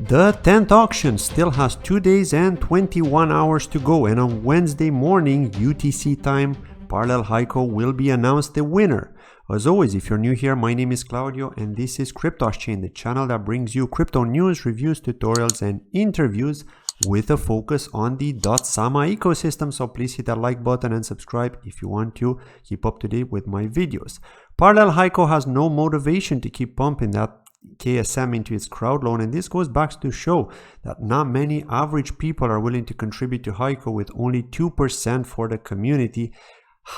The 10th auction still has 2 days and 21 hours to go, and on Wednesday morning UTC time, Parallel Heiko will be announced the winner. As always, if you're new here, my name is Claudio and this is CryptoSchain, the channel that brings you crypto news, reviews, tutorials and interviews with a focus on the .sama ecosystem. So please hit that like button and subscribe if you want to keep up to date with my videos. Parallel Heiko has no motivation to keep pumping that KSM into its crowd loan, and this goes back to show that not many average people are willing to contribute to Heiko, with only 2% for the community.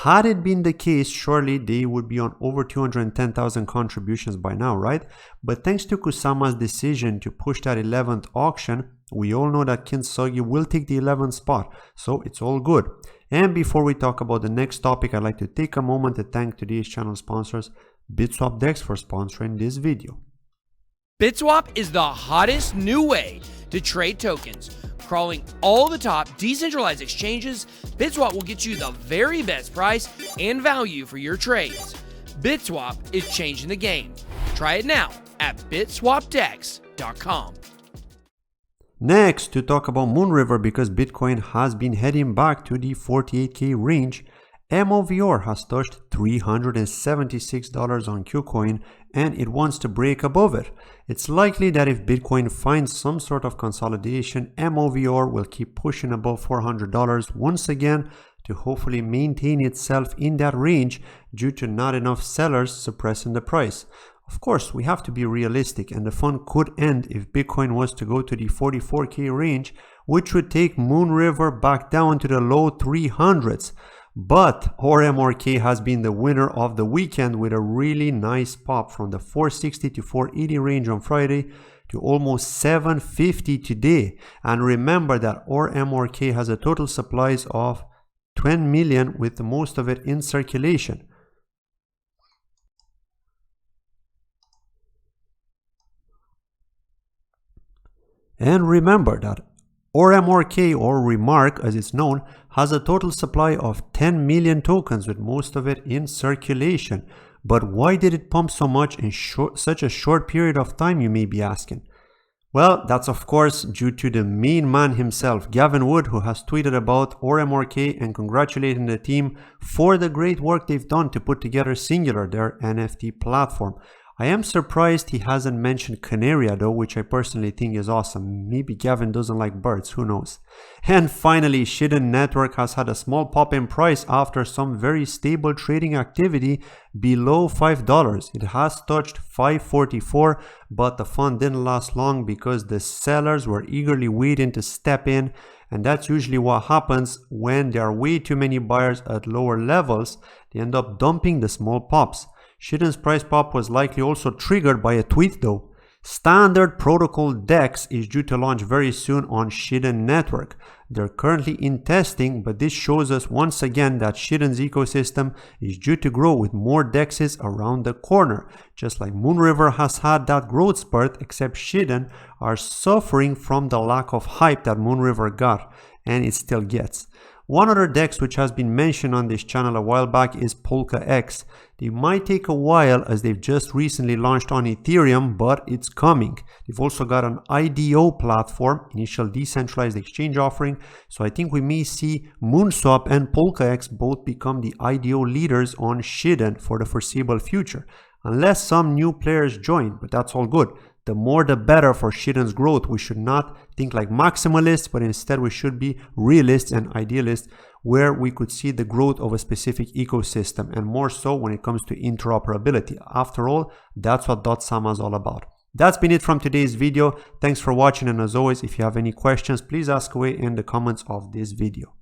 Had it been the case, surely they would be on over 210,000 contributions by now, right? But thanks to Kusama's decision to push that 11th auction, we all know that Kintsugi will take the 11th spot, so it's all good. And before we talk about the next topic, I'd like to take a moment to thank today's channel sponsors, BitSwap DEX, for sponsoring this video. BitSwap is the hottest new way to trade tokens. Crawling all the top decentralized exchanges, BitSwap will get you the very best price and value for your trades. BitSwap is changing the game. Try it now at bitswapdex.com. Next, to talk about Moonriver, because Bitcoin has been heading back to the 48K range, MOVR has touched $376 on KuCoin and it wants to break above it. It's likely that if Bitcoin finds some sort of consolidation, MOVR will keep pushing above $400 once again to hopefully maintain itself in that range due to not enough sellers suppressing the price. Of course, we have to be realistic, and the fun could end if Bitcoin was to go to the 44K range, which would take Moonriver back down to the low 300s. But RMRK has been the winner of the weekend with a really nice pop from the 460 to 480 range on Friday to almost 750 today. And remember that RMRK has a total supplies of 10 million, with most of it in circulation. And remember that RMRK, or Remark as it's known, has a total supply of 10 million tokens, with most of it in circulation. But why did it pump so much in such a short period of time, you may be asking? Well, that's of course due to the main man himself, Gavin Wood, who has tweeted about RMRK and congratulating the team for the great work they've done to put together Singular, their NFT platform. I am surprised he hasn't mentioned Canaria though, which I personally think is awesome. Maybe Gavin doesn't like birds, who knows. And finally, Shiden Network has had a small pop in price after some very stable trading activity below $5. It has touched $5.44, but the fun didn't last long because the sellers were eagerly waiting to step in, and that's usually what happens when there are way too many buyers at lower levels. They end up dumping the small pops. Shiden's price pop was likely also triggered by a tweet though. Standard Protocol DEX is due to launch very soon on Shiden Network. They're currently in testing, but this shows us once again that Shiden's ecosystem is due to grow with more DEXs around the corner. Just like Moonriver has had that growth spurt, except Shiden are suffering from the lack of hype that Moonriver got, and it still gets. One other DEX which has been mentioned on this channel a while back is Polka X. They might take a while as they've just recently launched on Ethereum, but it's coming. They've also got an IDO platform, initial decentralized exchange offering, so I think we may see Moonswap and Polka X both become the IDO leaders on Shiden for the foreseeable future, unless some new players join, but that's all good. The more the better for Shiden's growth. We should not think like maximalists, but instead we should be realists and idealists, where we could see the growth of a specific ecosystem, and more so when it comes to interoperability. After all, that's what .sama is all about. That's been it from today's video. Thanks for watching, and as always, if you have any questions, please ask away in the comments of this video.